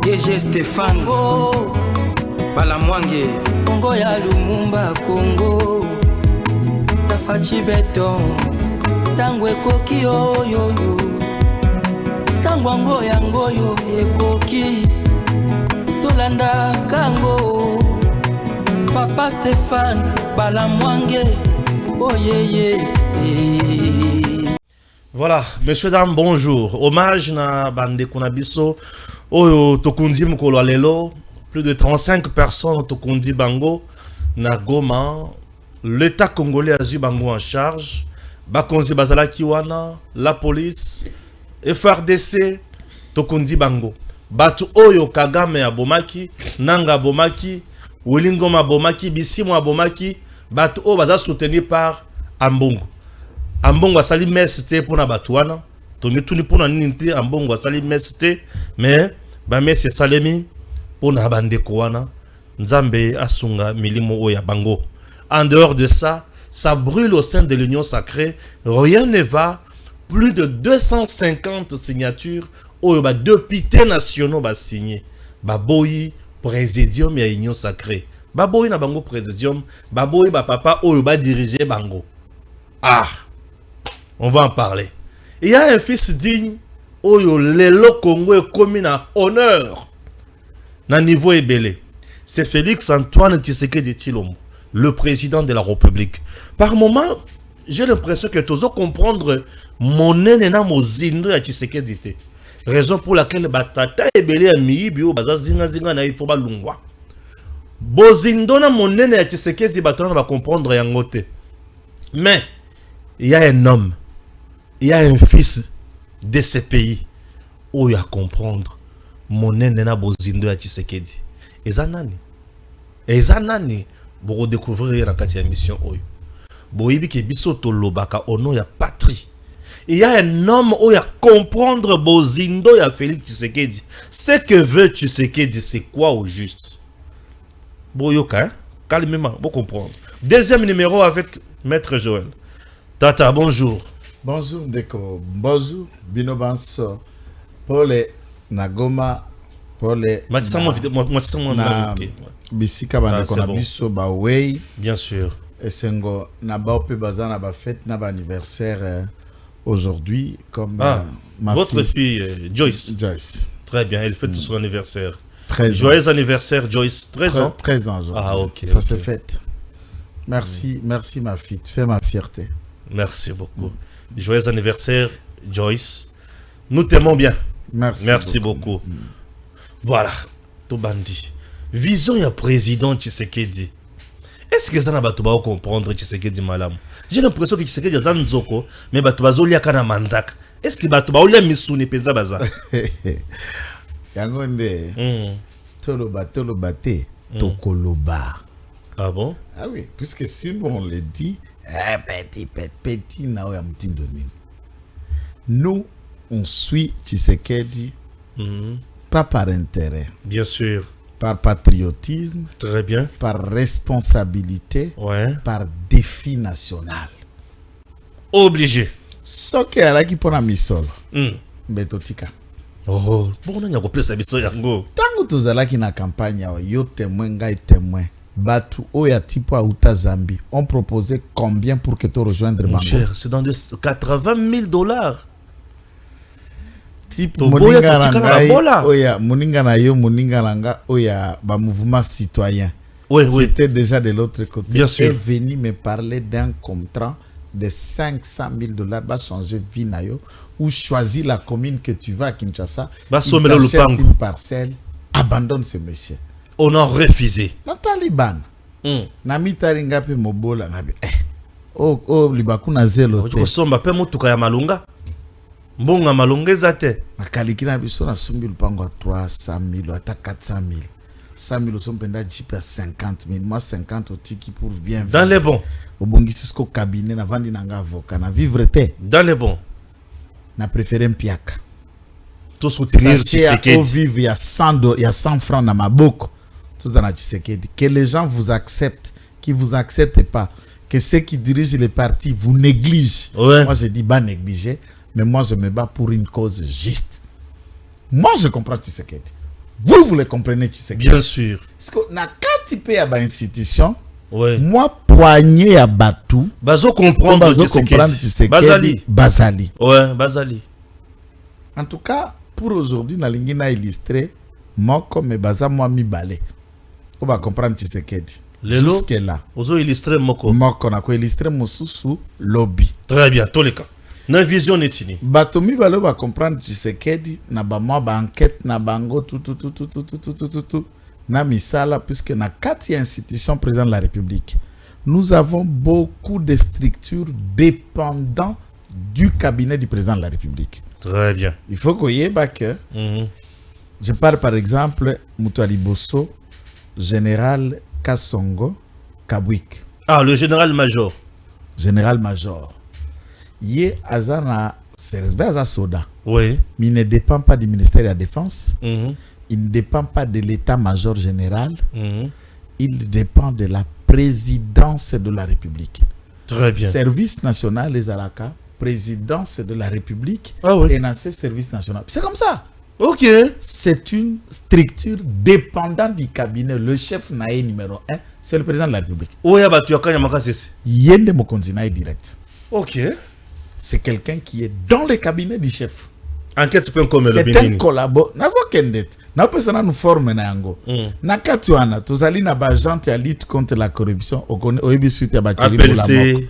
DG Stéphane Balamwange Congo ya Lumumba Congo Tafachi Beton Tango ekoki yo Tango yango yo ekoki Tolanda kango Papa Stéphane Balamwange oh yeah. Voilà, messieurs, dames, bonjour. Hommage na bande kunabiso oyo tokundi mukolo lelo. Plus de 35 personnes tokundi bango na Goma. L'État congolais a eu bango en charge. Bakonzi bazala kiwana, la police, FRDC tokundi bango. Batu oyo Kagame abomaki, Nanga abomaki, Wilingoma abomaki, Bisimo abomaki. Batu oyo baza soutenu par Ambongo. Ambongo asali mesite pour na batuana. Toni tuni pour na ninte Ambongo asali mesite. Mais ba mesi salemi pour na bandeko wana. Nzambe asunga milimo oya bango. En dehors de ça, ça brûle au sein de l'Union sacrée. Rien ne va. Plus de 250 signatures. Oyo ba députés nationaux ba signé. Ba boyi présidium ya Union sacrée. Ba boyi na bango présidium. Ba boyi ba papa oyo ba diriger bango. Ah! On va en parler. Il y a un fils digne. Oyo lelo Congo est commis na honneur. Na niveau ébélé. C'est Félix Antoine Tshisekedi Tshilombo, le président de la République. Par moment, j'ai l'impression que tous comprendre mon na mozindo ya Tshisekedi te. Raison pour laquelle batata ébélé a miibio baza zinga na il faut ba lungwa. Bozindo na monene ya Tshisekedi batona va comprendre yangote. Mais il y a un homme, il y a un fils de ce pays où il y a comprendre monene na bozindo ya Tshisekedi. Ezanani pour redécouvrir la quatrième mission oyo. Boyibi ke biso to lobaka ono ya patrie. Il y a un homme où il y a comprendre bozindo ya Félix Tshisekedi. Ce que veut Tshisekedi, c'est quoi au juste? Boyoka, hein? Calmement, vous comprendre. Deuxième numéro avec Maître Joël. Tata, bonjour. Bonjour, Deko. Bonjour, Bino Banso. Pour les Nagoma, pour les. Bisika Bandeko na biso ba way. Bien sûr. Et sengo na ba ope bazana ba fête na ba anniversaire aujourd'hui comme ma votre fille Joyce. Joyce. Très bien, elle fête son anniversaire. 13 Joyeux anniversaire Joyce, 13 ans. 13 ans aujourd'hui. Ah OK. Ça se fête. Merci, merci ma fille, tu fais ma fierté. Merci beaucoup. Joyeux anniversaire Joyce. Nous t'aimons bien. Merci beaucoup. Voilà, Tobandi. Vision ya président Tshisekedi. Est-ce que ça n'a pas tout comprendre Tshisekedi malam? J'ai l'impression que Tshisekedi a nzoko mais batu bazolia kana manzaka. Est-ce que batu baolia misuni penza baza? Yangonde. Toloba te tokoloba. Ah bon? Ah oui, puisque si on le dit, petit na oya mtindo nini. Nous on suit Tshisekedi pas par intérêt. Bien sûr. Par patriotisme. Très bien. Par responsabilité. Ouais. Par défi national. Obligé. Ce qui est là qui pona misolo. Betotika. Oh, bon on a compris ça biso yango. Tango tozala ki na campagne yo témoin ngai témoin. Batu oya tipo auta Zambie. On proposait combien pour que tu rejoindre Bango? Mon cher, c'est dans de $80 000. Type moninga nanga oya moninga na yo moninga nanga oya ba mouvement citoyen. Oui. J'étais déjà de l'autre côté. Bien sûr. Et venu me parler d'un contrat de $500 000 va changer vie na yo ou choisir la commune que tu vas à Kinshasa. Va sommer le pango. Une parcelle. Abandonne ce monsieur. On a refusé. Na Taliban. Na mitari ngape mobola ngabe. Libaku na zelo te. Ko somba pe mutuka ya malunga. Mbonga malongeza te. Makaliki na biso na sumbi lupango 300 000 ata 400 000. 100 000 sompenda jipe à 50 000. Moi 50 au tiki pour bien vivre. Dans les bons. Au bongisisco cabinet na vandi nanga avocat na vivre te. Dans les bons. Na préféré mpiaka. Tout soutenir Tshisekedi. Au vivre il y a 100 francs na maboko. Tous dans la Tshisekedi. Que les gens vous acceptent, qui vous acceptent pas, que ceux qui dirigent les partis vous négligent. Ouais. Moi je dis pas négliger. Mais moi, je me bats pour une cause juste. Moi, je comprends Tshisekedi. Vous le comprenez, Tshisekedi? Bien sûr. Parce que na kati pe ya ba institution, Ouais. moi poignée ya Batou, Bazo comprendre bazo Tshisekedi. comprendre Tshisekedi, Bazali. Bazali. Ouais, Bazali. En tout cas, pour aujourd'hui, na lingi na illustrer moko me baza moi mi balé. On va comprendre Tshisekedi. Lelo, jusque là. Ozo illustrer moko. Moko na ko illustrer mosusu lobby. Très bien, tous les cas. Na vision netini. Bato mi balé va comprendre Tshisekedi na ba moi ba enquête na bango tout na misala puisque na kati institution président de la République. Nous avons beaucoup de structures dépendant du cabinet du président de la République. Très bien. Il faut qu'on y ait que je parle par exemple Moutouali Bosso, général Kassongo Kabwik. Ah, le général-major. Général-major. Yé Azana Serveza Soda. Oui. Mais il ne dépend pas du ministère de la Défense. Mhm. Il ne dépend pas de l'état-major général. Mhm. Il dépend de la présidence de la République. Très bien. Service national les Alaka, présidence de la République. Ah oui. Et dans ce service national. C'est comme ça. Ok. C'est une structure dépendante du cabinet. Le chef naé numéro 1, c'est le président de la République. Oya batu yakanya makasese. Yende Mokonzi naé direct. Ok. C'est quelqu'un qui est dans le cabinet du chef. Enquête peut comme le C'est un collabo. Nazo kendet. Na pesana nous forme na yango. Na katuana, tozali na ba agent ya lutte contre la corruption. Oyebi suite ya ba Thierry APLC.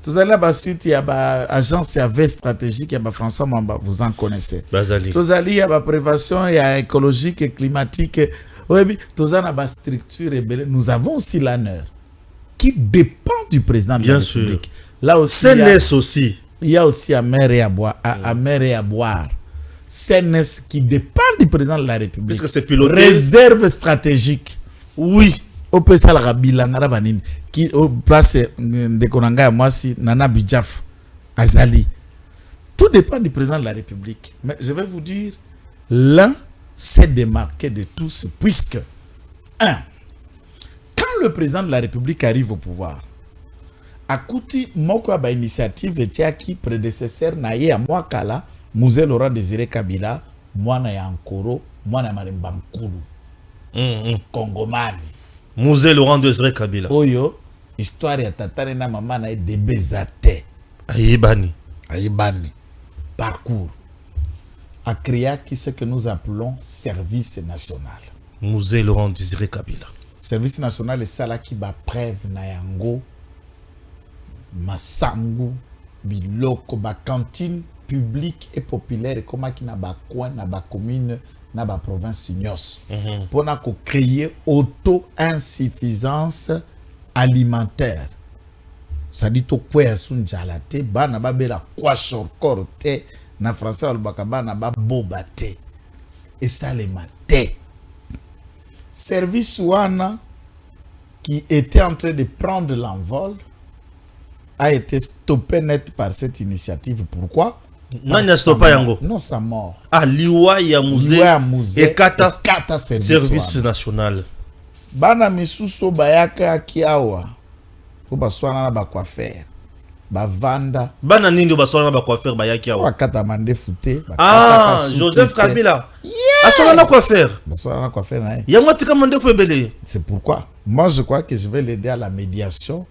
Tozali na ba suite ya ba agence ya veille stratégique ya ba François Mamba, vous en connaissez. Bazali. Tozali ya ba prévention ya écologique et climatique. Oyebi tozali na ba structure rebelle. Nous avons aussi l'honneur qui dépend du président de la République. Là aussi CNS aussi. Il y a aussi à mer et à boire, à mer et à boire. CNS qui dépend du président de la République. Puisque c'est piloté. Réserve stratégique. Oui. Au PSA la Bilangara Banine qui au place de Konanga Mwasi Nana Bidjaf Azali. Tout dépend du président de la République. Mais je vais vous dire, l'un s'est démarqué de tous puisque quand le président de la République arrive au pouvoir, Akuti moko ba initiative etiaki prédécesseur na ye ya mwakala Mzee Laurent Désiré Kabila mwana ya Nkoro mwana Malemba Nkulu Kongomani Mzee Laurent Désiré Kabila oyo histoire ya tatane na mama na debezate ayebani parcours a créé ce que nous appelons service national. Mzee Laurent Désiré Kabila Service national est ça qui ba preuve na yango masangu biloko ba cantine publique et populaire comme qui na ba coin na ba commune na ba province nyos pour na ko créer auto-insuffisance alimentaire. Ça dit to kwa sunjala te bana ba bela kwa shorkor te na français alobaka bana ba boba te et ça les maté. Service wana qui était en train de prendre l'envol a été stoppé net par cette initiative. Pourquoi? Nani a stoppé yango? Non, sa mort. Ah, liwa ya Mzee et kata service national. Bana misuso bayaka kiawa. Pour baswana na ba coiffeur. Ba vanda. Bana nindi baswana na ba coiffeur bayaki awa. Bakata mande fouté. Ah, Joseph Kabila. Aswana na coiffeur. Baswana na coiffeur na. Yango tika mande febele. C'est pourquoi moi je crois que je vais l'aider à la médiation.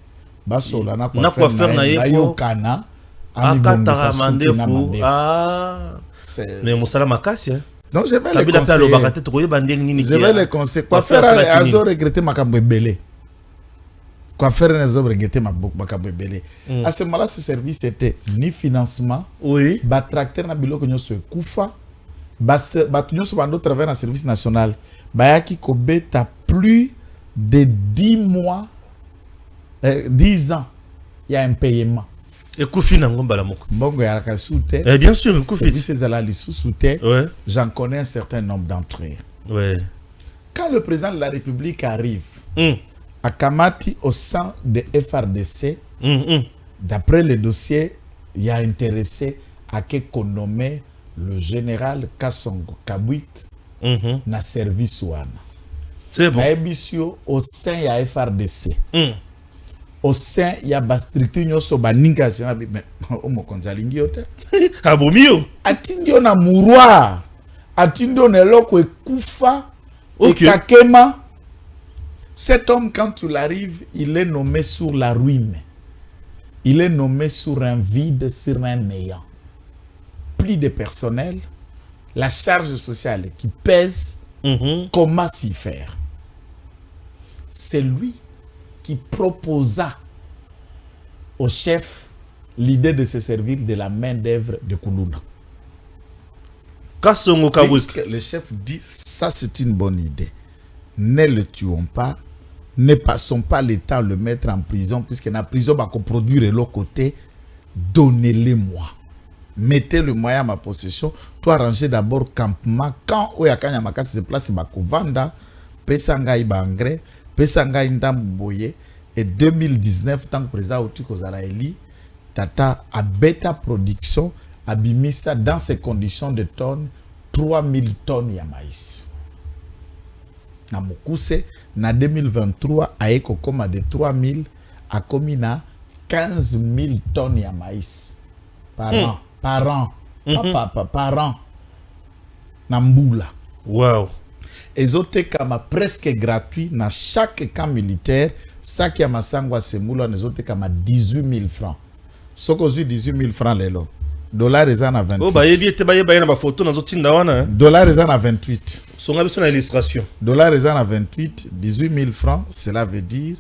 Basola na coiffeur na yeko. Kana. Akatara mandefu. Ah. Mais musala makasi hein. Donc je vais le conseiller. Je vais le conseiller. Coiffeur a regretté makambo ebele. Coiffeur a regretté makambo ebele. À ce moment-là, ce service était ni financement. Oui. Ba tracteur na biloko nyoso ekufa. Ba nyoso bando travailler dans service national. Bayaki kobeta plus de 10 mois 10 ans. Il y a un paiement. Et Koufi Nangomba la moko. Mbongo ya rakasute. Eh bien sûr, Koufi. Services à la sous-souté. Ouais. J'en connais un certain nombre d'entre eux. Ouais. Quand le président de la République arrive à Kamati au sein de FRDC, d'après le dossier, il a intéressé à qu'on nomme le général Kassongo Kabwik na service wana. C'est bon. Naebisio au sein de FRDC. Au sein il y a ba structure nyoso ba ninga jena mais o mokonza lingi yote abomio atindio na murwa atindio na eloko ekufa Ok. Et Kakema, cet homme, quand tu l'arrives, il est nommé sur la ruine. Il est nommé sur un vide, sur un néant. Plus de personnel, la charge sociale qui pèse, comment s'y faire? C'est lui qui proposa au chef l'idée de se servir de la main-d'œuvre de Koulouna. Puisque le chef dit, ça c'est une bonne idée. Ne le tuons pas, ne passons pas le temps à le mettre en prison, puisque la prison va produire de l'autre côté, donnez-le-moi. Mettez le moyen à ma possession. Toi, arrangez d'abord campement. Quand Oyakanyamaka se place, Bakovanda, Pesangai Bangre, Pesangai Ndamboye, et 2019, tant que président Otiko Zaraeli, Tata a bêta production, a bimisa dans ces conditions de tonnes, 3000 tonnes de maïs. Na Mokuse, na 2023, a eko koma de 3000, a komi na 15 000 tonnes de maïs par an. Par an. Par an. Na Mboula. Wow. Ezote kama presque gratuit na chaque camp militaire. Ça qui a ma sangwa semoula nezote kama 18 000 francs. Soko zu 18 000 francs lelo. Dollar est à 28. Oh bah yebi ete ba yeba na ba photo na zotinda wana. Dollar est à 28. Songa biso na illustration. Dollar est à 28, 18 000 francs, cela veut dire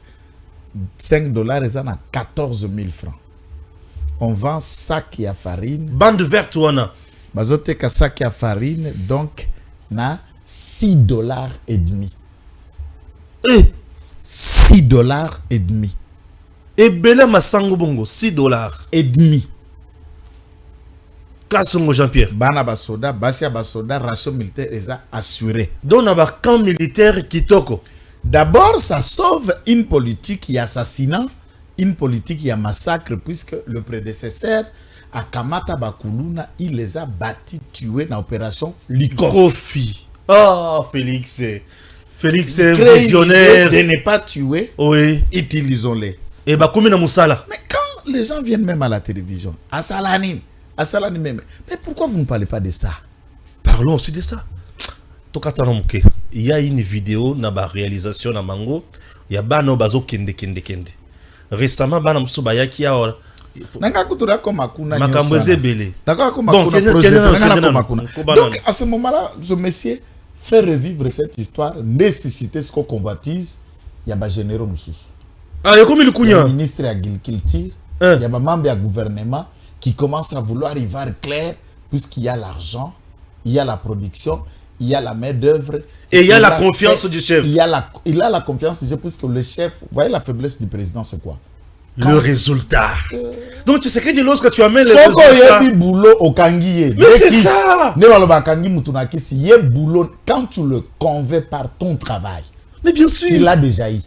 5 dollars est à 14 000 francs. On vend sac à farine. Bande verte wana. Bazote ka sac à farine donc na 6 dollars et demi. 6 dollars et demi. Et Bela Masango Bongo, 6 dollars et demi. Kassongo Jean-Pierre. Bana basoda, basia basoda, ration militaire est assurée. Donc, on a un camp militaire qui toko. D'abord, ça sauve une politique qui assassinat, une politique qui a massacre, puisque le prédécesseur à Kamata Bakuluna, il les a battus, tués dans l'opération Likof. Kofi. Ah, Félix. Félix est Créer visionnaire. de ne pas tuer, Oui. utilisons-les. Et bah, combien de Moussala? Mais quand les gens viennent même à la télévision, à Salani même, mais pourquoi vous ne parlez pas de ça? Parlons aussi de ça. Il y a une vidéo dans la réalisation de Mango. Il y a Bano Bazo Kende. Récemment, Bana Mousso Bayaki a. Bon, donc à ce moment-là, ce monsieur fait revivre cette histoire, nécessiter ce qu'on convoitise. Il y a des généraux Moussous. Ah, il y a comme il y a un ministre de l'Agriculture, il y a des membres du gouvernement qui commencent à vouloir y voir clair, puisqu'il y a l'argent, il y a la production, il y a la main-d'œuvre. Et il y a la confiance du chef. Il a la confiance du chef, puisque le chef, vous voyez la faiblesse du président, c'est quoi? Le résultat. Donc tu sais que lorsque tu amènes le résultat. Mais c'est ça. Quand tu le convaincs par ton travail. Mais bien sûr. Il l'a déjà eu.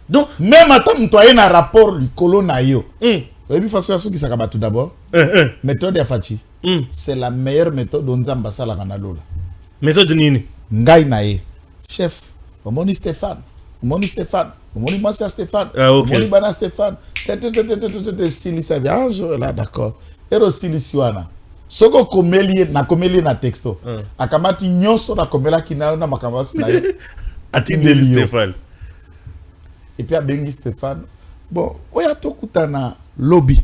Donc même à ton toi un rapport le colonayo. Tout d'abord. Méthode Yafati. C'est la meilleure méthode dont Nzamba la kanalola. Méthode nini? Ngai nae. Chef, omoni Stéphane. Omoni Stéphane. Omoni Massa Stéphane. Omoni Bana Stéphane. Sili ça vient. Ah, là d'accord. Ero Sili Siwana. Soko komeli na texto. Akamati nyonso na komela kina na makambasi na yo. Atindeli Stéphane. Et puis à Bengi Stéphane. Bon, oya tokutana lobby.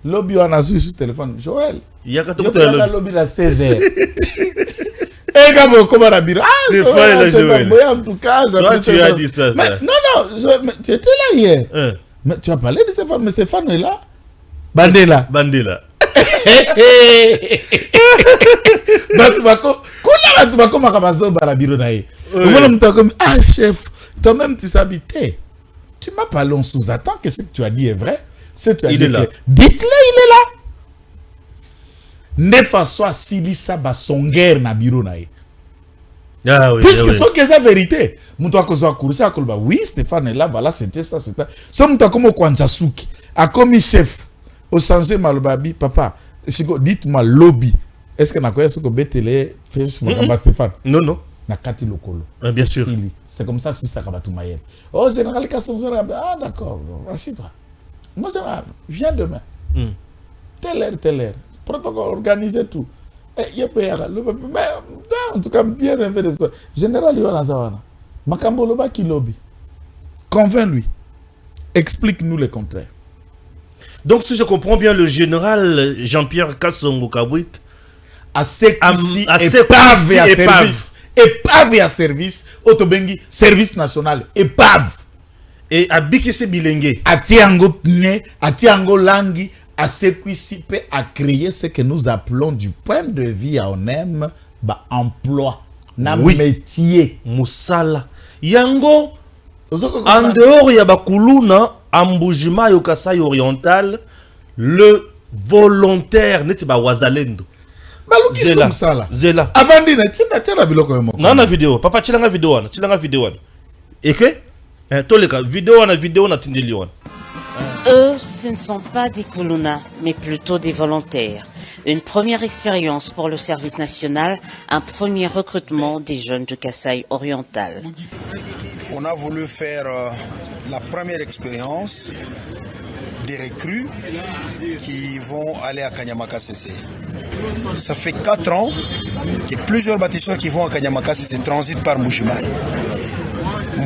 Lobby on a sur le téléphone. Joël. Il y a qu'à lobby à 16h. Et comment on a dit? Ah, Joël. En tout cas, toi, tu as dit ça. Mais, non, tu étais là hier. Mais tu as parlé de Stéphane, mais Stéphane est là. Bandela. Ah, chef, toi-même tu s'habitais. Tu m'as parlé en sous-attend que ce que tu as dit est vrai. Il est là. Dites-le, il est là. Ne façon à Silisa son guerre na bureau na. Ah oui. Puisque c'est que c'est la vérité. Moutoua kozo kurisa kolba. Oui, Stéphane est là, voilà, c'était ça, c'était. So moutoua comme Kwanzasuki, a commis chef. Au changer malbabi, papa. Dites-moi lobby. Est-ce que na koya suko betele Facebook amba Stéphane? Non. Na kati lokolo. Bien sûr. C'est comme ça si ça kabatu mayel. Oh, général Kasson, ah d'accord, assieds-toi. Moi, viens demain. Telle heure. Protocole, organiser tout. Et il peut y avoir. En tout cas, bien rêvé de toi. Général Yonazawana, Makamboloba qui lobby. Convainc-lui. Explique-nous le contraire. Donc, si je comprends bien, le général Jean-Pierre Kassongo Kabouik à service. Otobengi, service national, épave. Et à Bikisi Bilenge. Atiango Pne, Atiango Langi, à Sekwisi peut à créer ce que nous appelons du point de vue à on aime, emploi, métier. Moussala. Yango, en dehors, il y a Bakuluna, Ambujima Yokasai oriental, le volontaire, n'est-ce pas Wazalendo. Zela. Zela. Avant de dire, non, la vidéo. Papa, tu l'as vidéo. Et que? Vidéo, Eux, ce ne sont pas des Kuluna, mais plutôt des volontaires. Une première expérience pour le service national, un premier recrutement des jeunes de Kasaï oriental. On a voulu faire la première expérience des recrues qui vont aller à Kanyamaka CC. Ça fait 4 ans que plusieurs bâtisseurs qui vont à Kanyamaka CC transitent par Mujimai.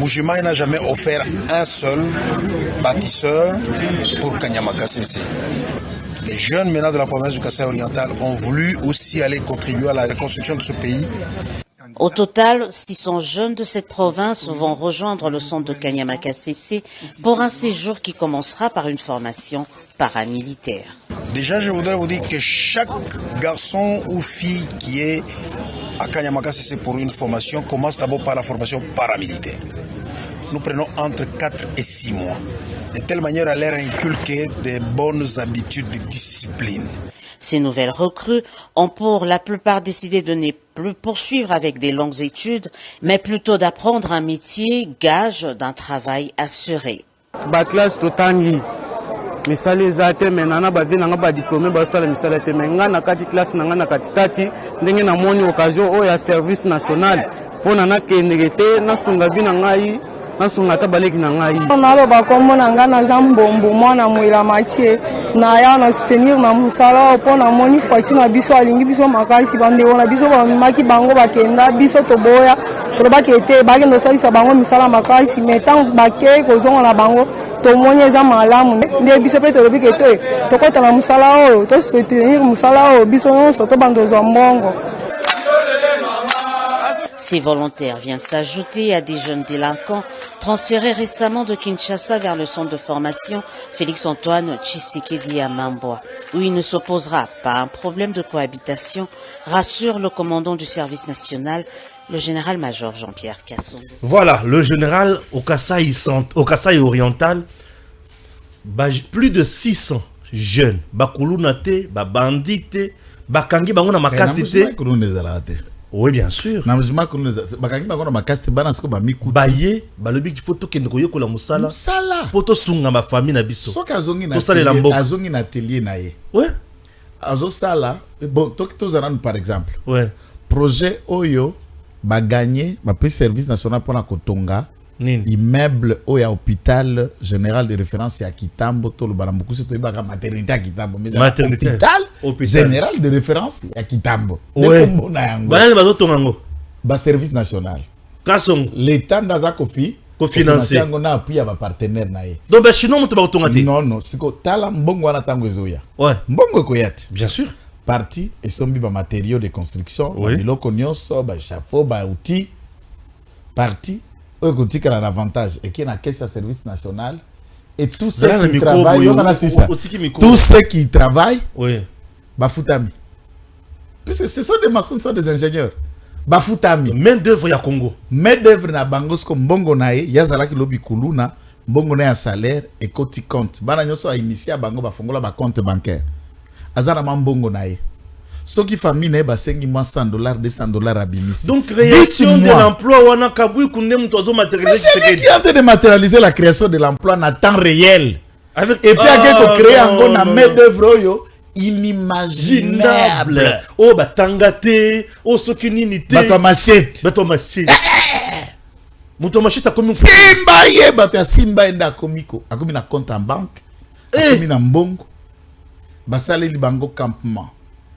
Mujimai n'a jamais offert un seul bâtisseur pour Kanyamaka CC. Les jeunes maintenant de la province du Kasaï oriental ont voulu aussi aller contribuer à la reconstruction de ce pays. Au total, 600 jeunes de cette province vont rejoindre le centre de Kanyamaka CC pour un séjour qui commencera par une formation paramilitaire. Déjà, je voudrais vous dire que chaque garçon ou fille qui est à Kanyamaka CC pour une formation commence d'abord par la formation paramilitaire. Nous prenons entre 4 et 6 mois, de telle manière à leur inculquer des bonnes habitudes de discipline. Ces nouvelles recrues ont pour la plupart décidé de ne plus poursuivre avec des longues études, mais plutôt d'apprendre un métier gage d'un travail assuré. Classe totangi misali ezate menana bavi nanga ba diplômé ba sala misala te menga na kati classe nanga na kati kati ndenge na moni occasion o ya service national pona na kenegete na sunga vi ngai nasunga ta baleki na ngai nalo bakombo nanga na zambombo mwana mwela matie na ya na soutenir na musala pona moni fati na biso alingi biso makasi bande na biso ba maki bango bakenda biso toboya tolobaki ete bakendo salisa bango misala makasi metan bake kozonga na bango tomoni eza malamu nde biso pe tolobiki ete tokota na musala oyo to soutenir musala oyo biso nyonso to bandozo mbongo. Ces volontaires viennent s'ajouter à des jeunes délinquants transférés récemment de Kinshasa vers le centre de formation Félix-Antoine Tshisekedi à Mamboa, où il ne s'opposera pas à un problème de cohabitation, rassure le commandant du service national, le général-major Jean-Pierre Kassongo. Voilà, le général au Kasaï oriental, plus de 600 jeunes, bakulunate, bandite, bakangi bangona makasite. Oui, bien sûr. Baye, balobi qu'il faut to kende koyeko la musala. Poto sunga ma famille na biso. To sala la mboka. Azongi na atelier na ye. Ouais. Azo sala, bon, to zanan par exemple. Ouais. Projet Oyo ba gagner, ba pe service national pour la Kotonga. Nini. Immeuble Oya hôpital général de référence ya Kitambo to le balambuku se to ibaka maternité à Kitambo mais hôpital général de référence ya Kitambo. Ouais. Banani bazotongango. Ba service national. Kasongo. L'état ndaza kofi financer ngo na appui ya ba partenaire na ye. Donc ba chino muto bakotonga te. Non, siko tala mbongo wana tango ezoya. Ouais. Mbongo koyati. Bien sûr. Parti et sombi ba matériaux de construction, oui. Ba biloko nyonso, ba chapeau, ba outils. Parti eux qui ont l'avantage et qui est la caisse à service national et tous ceux qui travaillent tous ceux qui travaillent oui bafutami puisque ce sont des maçons, ce sont des ingénieurs bafutami main d'œuvre ya Congo main d'œuvre na bangos comme mbongo nae yazala ki lobi kuluna mbongo na ya salaire et koti compte bana nyoso a initié bango bafongola ba compte bancaire azana mbongo nae ce qui famille n'est pas $500, $200 à Bimis. Donc création de l'emploi wana kabui kunde mtu azo matérialiser. Mais c'est qui est en train de matérialiser la création de l'emploi en temps réel. Avec et puis à créer encore na main d'œuvre yo inimaginable. Oh batangate, oh sokinini te. Bato machette. Muto machette akomi Simba ye bato Simba enda komiko. Akomi na compte en banque. Akomi na mbongo. Basale li bango campement.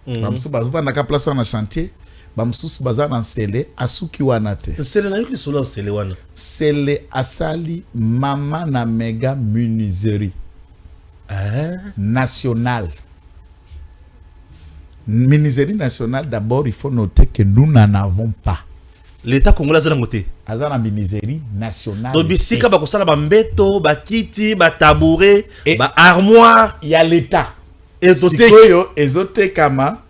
Bamuso bazuva na ka place na chantier bamsusu baza na nsele asuki wana te. Nsele na yoki solo nsele wana. Sele asali mama na mega menuiserie nationale. Menuiserie nationale, d'abord il faut noter que nous n'en avons pas. L'État congolais a ngote. Azana menuiserie nationale. Donc bisika ba kosala ba mbeto, ba kiti, ba tabouret, ba armoire, il y a l'État. Sikoyo ezote kama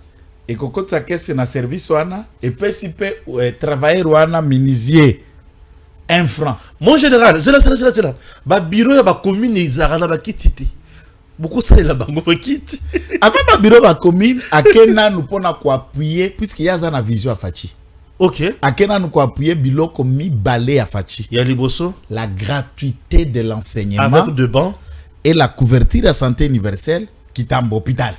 et kokotsa kese na service wana et puis si pe travailler wana menuisier 1 franc. Mon général, c'est là. Ba bureau ya ba commune izarana ba kititi. Beaucoup ça la bango ba kiti. Avant ba bureau ba commune akena nous pona ko appuyer puisque y a za na vision afachi. OK. Akena nous ko appuyer biloko mi balé afachi. Ya liboso la gratuité de l'enseignement avec de bancs et la couverture de santé universelle qui tombe hôpital.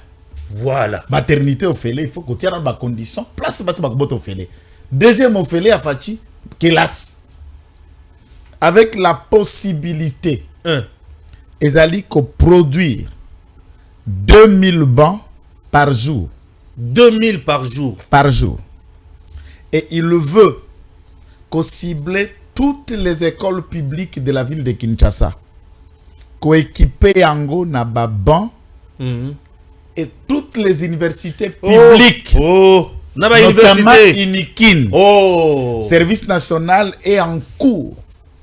Voilà. Maternité au félé, il faut que tu aies dans condition. Place bas au félé. Deuxième au félé à Fachi, Kélas. Avec la possibilité, Ezali qu'on produire 2000 bancs par jour. 2000 par jour. Par jour. Et il veut qu'on cible toutes les écoles publiques de la ville de Kinshasa. Qu'on équipe Yango na banc. Et toutes les universités publiques, notamment Inikin, service national est en cours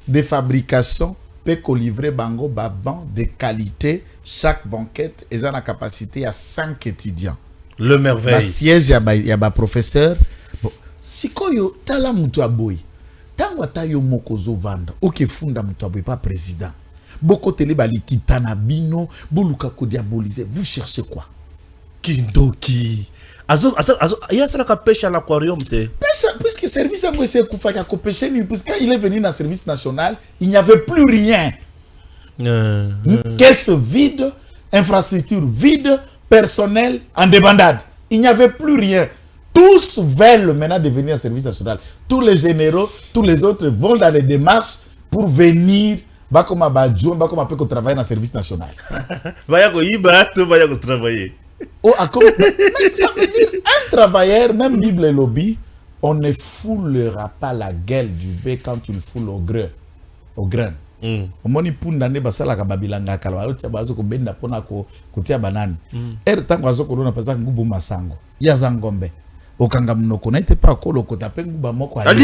de fabrication, peut livrer bango baban de qualité. Chaque banquette est en capacité à 5 étudiants. Le merveille. La siège il y a ba professeur. Bon, si koyo tala mutu aboy, tango tayo mokozo vanda, oke funda mutu aboy pas président. Boko tele bali kitana bino, boluka ko diaboliser, vous cherchez quoi? Kindoki. Il y a ça la pêche à l'aquarium. Pêche, puisque service a pêcher, puisque il est venu dans le service national, il n'y avait plus rien. Caisse vide, infrastructure vide, personnel en débandade. Il n'y avait plus rien. Tous veulent maintenant devenir un service national. Tous les généraux, tous les autres vont dans les démarches pour venir. Bakoma badjo, bakoma peut travailler dans le service national. Vaya ko iba, tu vaya ko travailler. Oh, ça veut dire un travailleur, même Bible et lobby, on ne foulera pas la gueule du bé quand tu le foules au grain. Au grain. Omoni punda ne basala ka babilanga kala alotia bazo ko benda pona ko kutia banani. Tango azo ko dona pasa ngubu masango. Ya zangombe. Okanga mnoko na ite pa ko loko tape nguba moko ali.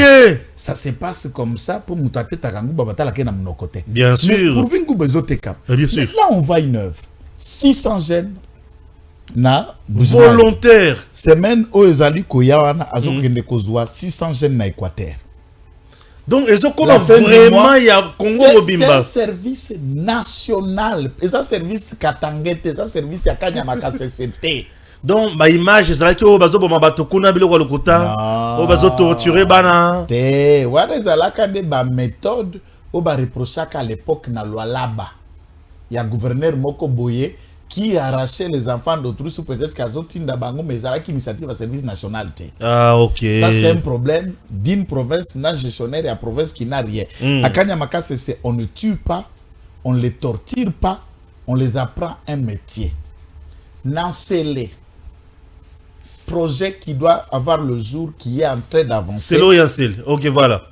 Ça se passe comme ça pour mutate ta nguba batala ke na mnokote. Bien sûr. Pour vingu bezote cap. Bien sûr. Là on voit une œuvre. 600 jeunes na volontaire semaine o ezali koyawana azokende kozwa 600 jeunes na Équateur. Donc ils ont comment vraiment il y a Congo Mobimba. C'est un service national. C'est un service katangete, c'est un service ya kanyamaka CCT. Donc ba image ezala ki o bazo boma bato kuna biloko lokuta o bazo torturer bana. Te wana ezala kande ba méthode o ba reprochaka à l'époque na Lualaba. Il y a gouverneur Moko Boye qui arrachait les enfants d'autrui sous prétexte qu'ils ont tinda bango mais ça qui initiative à service national. Ah OK. Ça c'est un problème d'une province n'a gestionnaire et à province qui n'a rien. À Kanyamaka c'est on ne tue pas, on les torture pas, on les apprend un métier. Nancele projet qui doit avoir le jour qui est en train d'avancer. C'est l'Oyancel. OK, voilà.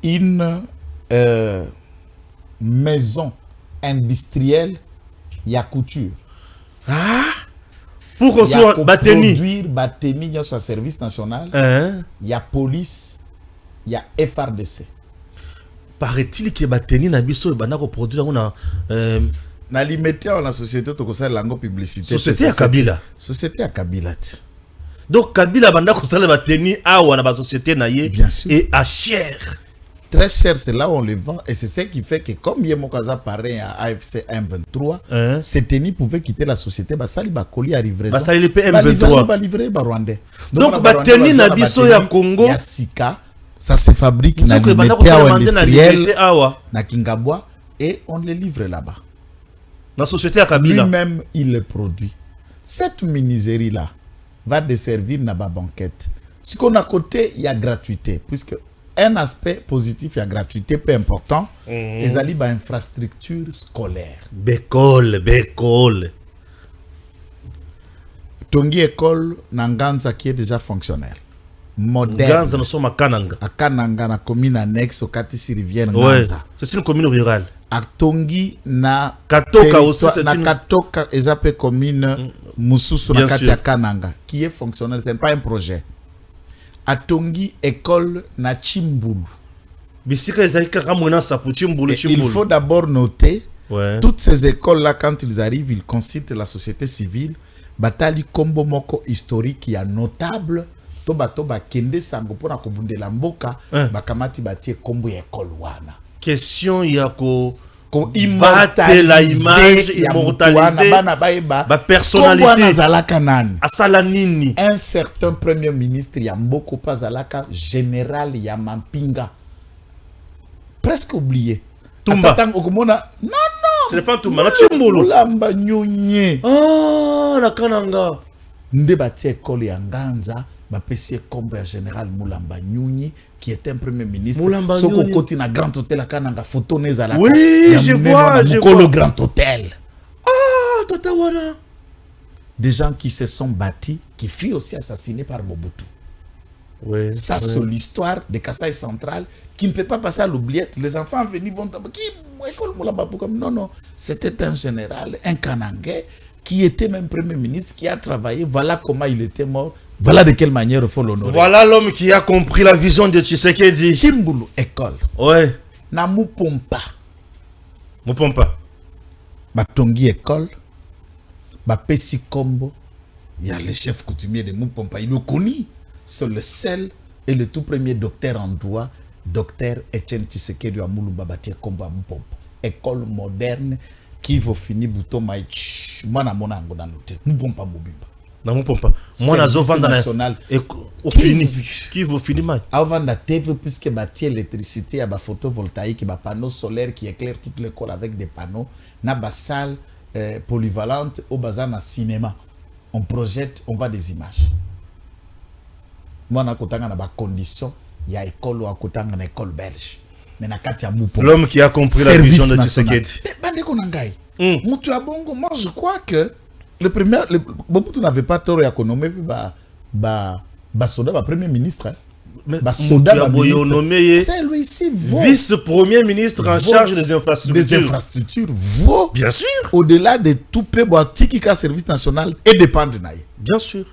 Une maison industrielle, il y a couture. Ah, pour construire Bateni. Produire Bateni, il y a son service national. Il y a police, il y a FRDC. Paraît-il que Bateni na biso bana ko produire on na limité on la société to ko sa lango publicité. Société à Kabila. Société à Kabila. Donc Kabila banda ko sa Bateni awa na ba société na ye et à cher. Très cher, c'est là où on le vend. Et c'est ce qui fait que comme Yemokaza paraît à AFC M23, Seteni pouvait quitter la société. Basali Bakoli à livraison. Basali le PM23. Livré Rwandais. Donc Bateni na biso ya Congo. Yasika, ça se fabrique na limité industriel na Kingabwa et on les livre là-bas. La société à Kabila. Lui-même, il le produit. Cette menuiserie-là va desservir na ba banquette. Ce qu'on a côté, il y a gratuité. Puisque un aspect positif, il y a gratuité, peu important. Les alibes à infrastructure scolaire. Bécole. Tongi école Nanganza qui est déjà fonctionnelle. moderne. Nganza, nous sommes à Kananga. À Kananga, na commune annexe au Katisi Rivière Ouais. Nganza. C'est une commune rurale. À Tongi, na Katoka aussi, c'est na une... Katoka, ezape commune Mususu Bien na kati sûr. ya Kananga, qui est fonctionnel, ce n'est pas un projet. À Tongi, école na Chimbulu. Bisika ezali kaka mwana saputi mbulu Et il chimbulu. faut d'abord noter, Ouais. toutes ces écoles-là, quand ils arrivent, ils consultent la société civile. Batali kombo moko historique ya notable. Toba toba kende sango pona kobundela mboka. Bakamati batie kombo ya école wana. Question yako Immortaliser la image, immortaliser ba personnalité. Asala nini. Un certain premier ministre ya mboko pazalaka général ya Mampinga. Presque oublié. Tumba. Non, non. Ce n'est pas Tumba, na Chimbulu. Mulamba nyonye. Ah, na Kananga. Nde batie école ya Nganza, bapesi kombo ya général Mulamba Nyunyi, qui était un premier ministre. Mulamba Soko Nyunyi. koti na Grand Hôtel à Kananga, photo nezala. Oui, je vois, je vois. vois. Le Grand Hôtel. Ah, Tata Wana. Des gens qui se sont bâtis, qui furent aussi assassinés par Mobutu. Ouais, Ça, ouais. c'est l'histoire de Kasaï central qui ne peut pas passer à l'oubliette. Les enfants venus vont dire, non, non, c'était un général, un Kanangais, qui était même premier ministre, qui a travaillé. Voilà comment il était mort. Voilà de quelle manière il faut l'honorer. Voilà l'homme qui a compris la vision de Tshisekedi. Chimbulu, école. Ouais. Na Mupompa. Mupompa. Batongi école. Bapesi Kombo. Il y a le chef coutumier de Mupompa. Il le connaît. C'est le seul et le tout premier docteur en droit, docteur Etienne Tshisekedi à Mulumba Batie Kombo à Mupompa. École moderne qui va finir bouton maï. Moi, na mona ngo na note. Mupompa Mobimba. Na Mupompa. Moi, na zo vanda national. Au fini. Qui va finir mal. Avant la TV, puisque bâti électricité, il y a des photovoltaïques, il y a des panneaux solaires qui éclairent toute l'école avec des panneaux. Il y a des salles polyvalentes au bazar na cinéma. On projette, on voit des images. Moi, on a des conditions. Il y a école ou une école belge. Mais na kati ya Mupo. L'homme qui a compris la vision de Tshisekedi. Moi, je crois que le premier, Mobutu n'avait pas tort à nommer Basoda, premier ministre. Basoda, c'est lui ici, vice-premier ministre en charge des infrastructures. Des infrastructures, bien sûr. Au-delà de tout Tikika service national et dépendre naïe. Bien sûr.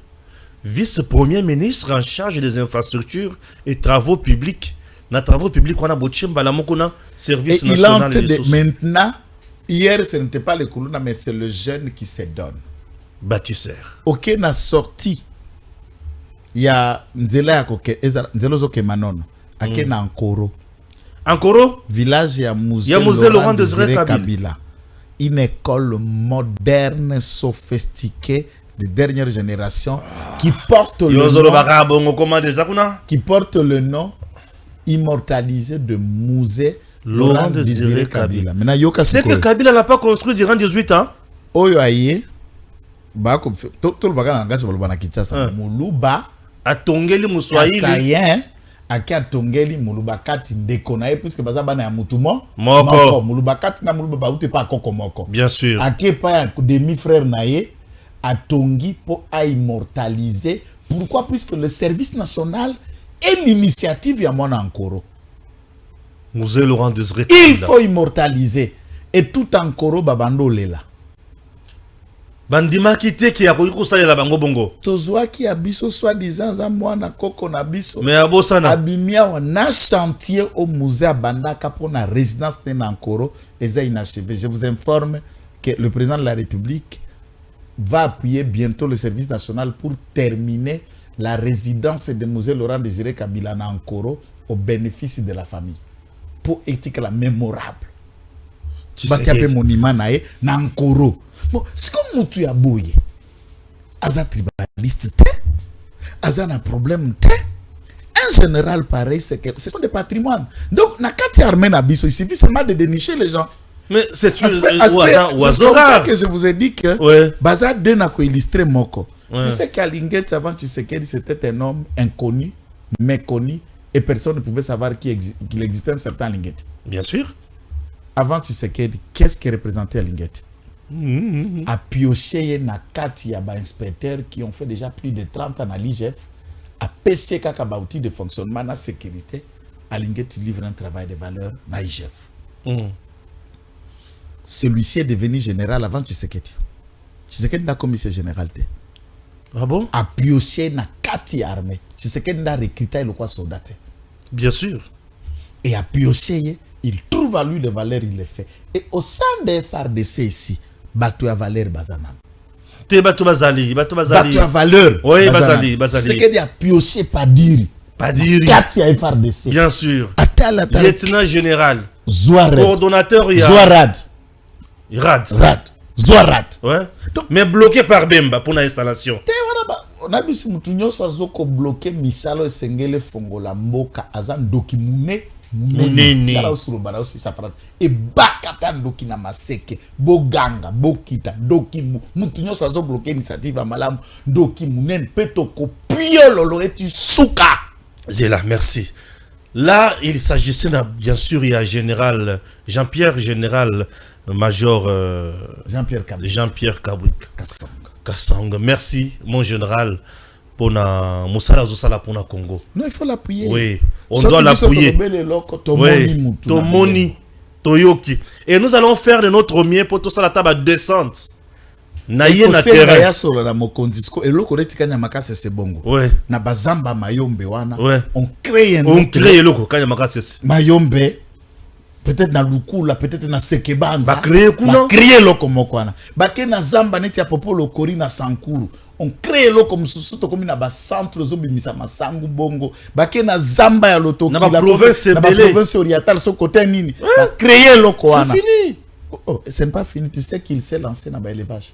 Vice-premier ministre en charge des infrastructures et travaux publics. Na travaux publics, on a Bochimba, la Mokona, service et national il entre maintenant, hier ce n'était pas le Koulouna, mais c'est le jeune qui se donne. Bâtisseur. Ok, na sorti. Il y a Nzela Yakoke, Nzelo Zoke Manon, Ake na Ankoro. Ankoro? Village ya Musée Laurent Désiré Kabila. Une école moderne, sophistiquée, de dernière génération, qui porte le nom immortalisé de Musée Laurent Désiré Kabila. C'est que Kabila n'a pas construit durant 18 ans. Oyo aye, tout le bagage na Kinshasa, Muluba, atongeli Muswahili. Assayen, ake atongeli Muluba kati ndeko na ye, puisque baza bana ya mutumo. Moko. Muluba kati na Muluba baute pa koko moko. Bien sûr. Ake pa ya demi-frère na ye, atongi pour à immortaliser. Pourquoi? Puisque le service national est l'initiative ya mona Ankoro. Musée Laurent Désiré Kabila. Il faut immortaliser. Et tout Ankoro babando lela. Bandima kite ki ya koyukusala la bango bongo. Tozwa ki abiso soi-disant za mwana koko na biso. Mais abosana. Abimia wana chantier au musée Bandaka pour la résidence de Ankoro et ça inachevé. Je vous informe que le président de la République va appuyer bientôt le service national pour terminer la résidence du musée Laurent Désiré Kabila na Ankoro au bénéfice de la famille. Pour éthique la mémorable. Batiape monument na Ankoro. Bon, c'est comme Moutou ya boye. Aza tribaliste te. Aza na problème te. Un général pareil, c'est que ce sont des patrimoines. Donc, na kati armée na biso, il suffit seulement de dénicher les gens. Mais c'est comme ça que je vous ai dit que Baza de na ko illustrer moko. Tu sais qu'à Linguet, avant Tshisekedi, c'était un homme inconnu, méconnu, et personne ne pouvait savoir qu'il existait un certain Linguet. Bien sûr. Avant Tshisekedi, qu'est-ce qui représentait Linguet? A pioché na kati ya ba inspecteurs qui ont fait déjà plus de 30 ans à l'IGF, a PC kaka ba outil de fonctionnement na sécurité alingeti livre un travail de valeur na IGF. Celui-ci est devenu général avant Tshisekedi. Tshisekedi n'a commissaire général. Ah bon? A pioché na kati armée. Tshisekedi n'a recruté le quoi soldat. Bien sûr. Et a pioché, il trouve à lui les valeurs, il les fait. Et au sein des FARDC ici, Batou a valeur Bazaman. Te Batou Bazali. Batou a valeur. Oui, Bazali. Tshisekedi a pioché Padiri. Padiri. Kati a FARDC. Bien sûr. Atala. Lieutenant général. Zouarad. Coordonnateur, il y a... Rad. Zouarad. Ouais. Donc, mais bloqué par Bemba pour l'installation. On a vu si Moutounio Sazoko bloqué Misalo et Sengele Fongola Mboka Azan Doki Mouneni. Et Bakata Doki Namaseke, Boganga, Bokita, Doki Moutounio Sazo bloqué initiative à Malam, Doki Mouneni, Petoko, Piolo, et tu souka. Zéla, merci. Là, il s'agissait bien sûr, il y a général Jean-Pierre, général major Jean-Pierre Kabouik. Kassanga. Merci, mon général, pour na Moussala Zosala pour na Congo. Non, il faut l'appuyer. Oui, on doit l'appuyer. Oui, Tomoni, Toyoki. Et nous allons faire de notre mieux pour tout ça la table à descente. Naïe na terrain. Ouais. Na bazamba mayombe wana. Ouais. On crée loko Kanyamakase. Mayombe. Peut-être na Lukula, peut-être na Sekebanza. Ba créer loko mokwana. Ba ke na Zamba neti ya popo lokori na Sankuru. On crée loko msusuto komi na ba centre zobi misa masangu bongo. Ba ke na Zamba ya Lotoki. Na ba province belé. Na ba province orientale so côté nini. Ba créer loko wana. C'est fini. Oh, ce n'est pas fini. Tu sais qu'il s'est lancé dans l'élevage.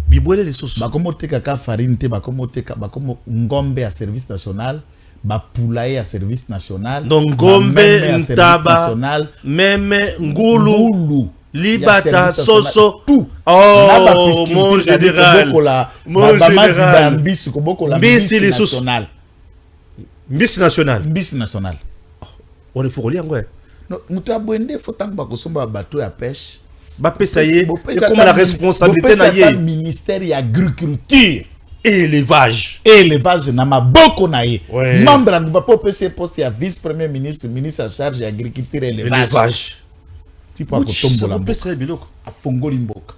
Bibouele les sauces. Ba komo teka ka farine te ba komo teka ba komo ngombe à service national. Ba poulailler à service national. Donc Gombe, Ntaba, Meme, Ngulu, Libata, Soso, tout. Oh, mon général. Mon général. Mbisi national. Mbisi national. Mbisi national. On est fou, on est non, nous avons dit faut tant que nous bateau à pêche. Ça y est. Et comme la responsabilité na yé. Ministère de l'agriculture. Élevage na maboko na ye. Membre ne va pas passer poste à vice-premier ministre, ministre en charge de l'agriculture et élevage. Tu peux tomber biloko a fongoli mboka.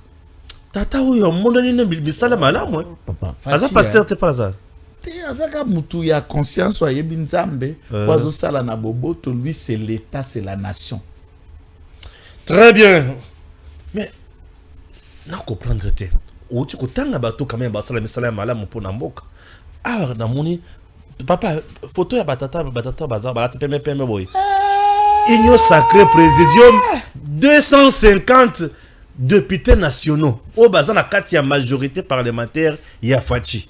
Tata oyo monde ni bisala malamu. Papa. Aza pasteur te par hasard. Te azaka mutu ya conscience wa yebi nzambe, wazo sala na boboto, lui c'est l'état, c'est la nation. Très bien. Mais na comprendre te. Ou tu kotanga bato quand même basala misala malamu pona mboka. Ah na moni papa photo ya batata bazar balate peme boy. Union sacré présidium 250 députés nationaux. Au bazar na kati ya majorité parlementaire ya Fachi.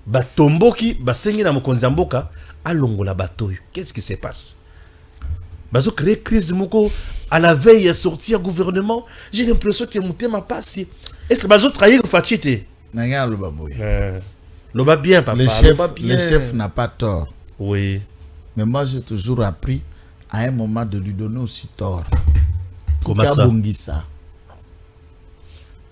Batomboki basengi na mokonzi mboka alongola bato. Qu'est-ce qui se passe? Bazo créer crise moko à la veille à sortir gouvernement. J'ai l'impression que Moutema passe. Est-ce que Bazo trahir Fatchite? Nanga le baboy. Le bas bien, papa. Le chef n'a pas tort. Oui. Mais moi, j'ai toujours appris à un moment de lui donner aussi tort. Comment ça? Bongisa.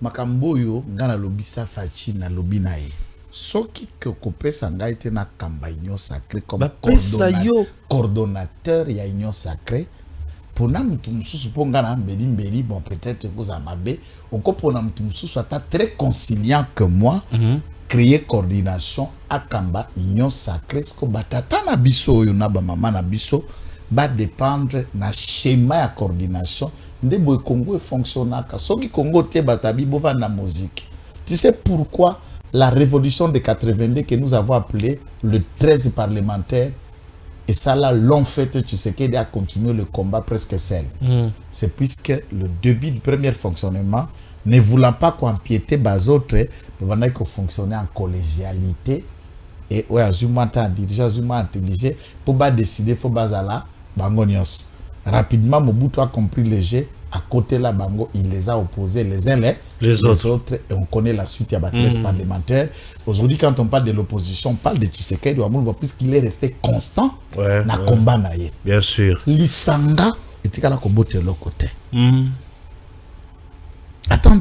Makamboyo, ngana lobisa Fachi na lobinae. Soki que kopesa ngai te na kamba union sacrée comme coordonnateur ya union sacrée. Pona mutu mususu ponga na mbeli bon peut-être vous amabe oko pona mutu mususu ata très conciliant que moi créer coordination akamba union sacrée ce que batata na biso oyo na ba mama na biso ba dépendre na schéma ya coordination ndebo Congo fonctionnaka soki Congo te batabi bova na musique. Tu sais pourquoi la révolution de 82 que nous avons appelé le 13 parlementaire. Et ça là, l'ont fait, Tshisekedi a continué le combat presque seul. C'est puisque le début du premier fonctionnement, ne voulant pas qu'empiéter les autres, il faut fonctionner en collégialité. Et ouais, intelligent, pour pas décider, il faut bazala, bangonios. Rapidement, Mobutu a compris le jeu. À côté là, Bango, il les a opposés les uns les autres. Et on connaît la suite, il y a 13 parlementaires. Aujourd'hui, quand on parle de l'opposition, on parle de Tshisekedi, puisqu'il est resté constant dans le combat. Bien sûr. Lisanga, et tu as la combote de l'autre côté. Attends,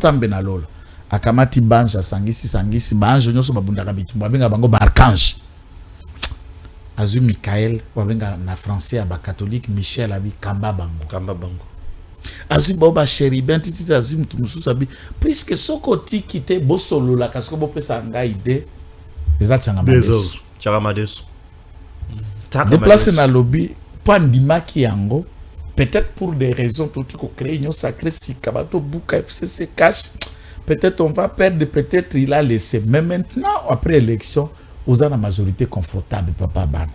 Akamati Banja, Sangisi, Banjo, Nyoso Babundaka Bitumba, Benga Bango, Barkange. Azu Michael, wabenga na français à catholique Michel abi Kamba Bango. Kamba Bango. Azu boba chéribin titi azu mutunusu sabi puisque soko tiki te bosolo la kasko bo pesa nga idée les achanga madesu. Changamadesu. Déplacer na lobby pandimaki yango peut-être pour des raisons tout ko créer union sacrée si Kabato Buka FCC cache peut-être on va perdre, peut-être il a laissé, mais maintenant après élection aux la majorité confortable papa ban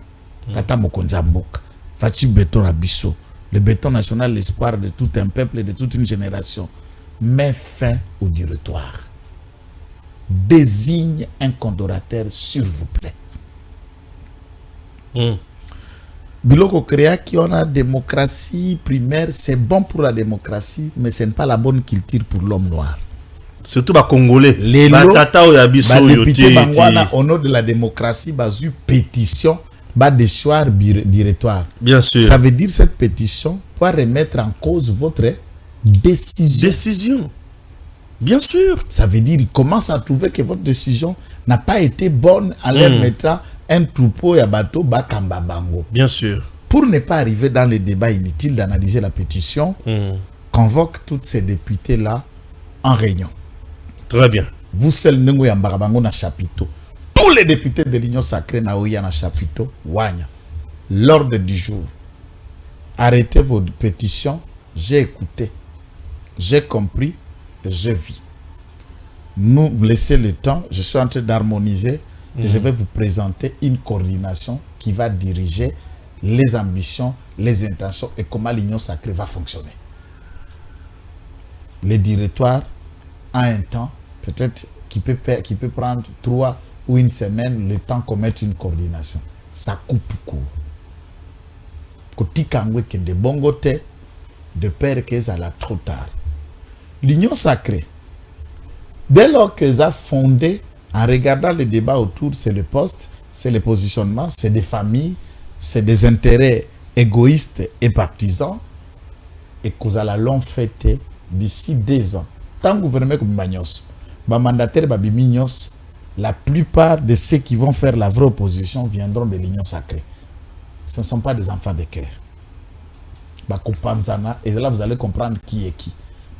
tata mokonza mboka fati béton à biso le béton national, l'espoir de tout un peuple et de toute une génération. Met fin au directoire. Désigne un condorateur, s'il vous plaît. Biloko créa qui on a démocratie primaire, c'est bon pour la démocratie, mais ce n'est pas la bonne culture pour l'homme noir. Surtout les Congolais. Les députés bangwana au nom de la démocratie, basu pétition. Bas des choix directoire. Bien sûr. Ça veut dire cette pétition pour remettre en cause votre décision. Bien sûr. Ça veut dire qu'ils commencent à trouver que votre décision n'a pas été bonne en leur mettant un troupeau et un bateau Bakamba Bango. Bien sûr. Pour ne pas arriver dans les débats inutiles d'analyser la pétition, convoque tous ces députés-là en réunion. Très bien. Vous seul n'engo yambarabango na chapiteau. Tous les députés de l'Union sacrée na oyana chapiteau wanya. L'ordre du jour. Arrêtez vos pétitions. J'ai écouté, j'ai compris et je vis. Nous laissez le temps. Je suis en train d'harmoniser et je vais vous présenter une coordination qui va diriger les ambitions, les intentions et comment l'Union sacrée va fonctionner. Le directoire a un temps peut-être qui peut prendre 3 ou une semaine le temps qu'on mette une coordination. Ça coupe court. Kotikangwe kende bongote de peur que ça la trop tard. L'Union sacrée, dès lors qu'elle a fondé, en regardant les débats autour, c'est le poste, c'est le positionnement, c'est des familles, c'est des intérêts égoïstes et partisans, et qu'on a la longue fête d'ici 2 ans. Tant que vous venez comme Bagnos, mandataire Babimignos, la plupart de ceux qui vont faire la vraie opposition viendront de l'Union sacrée. Ce ne sont pas des enfants de cœur. Et là, vous allez comprendre qui est qui.